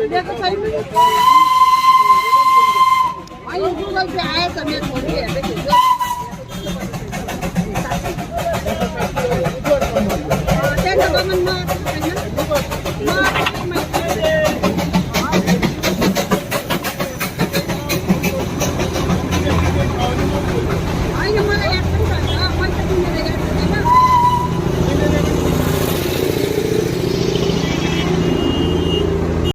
देखो सही में आई गूगल पे आया तो मैं बोल रही है देखो त्या डबा मन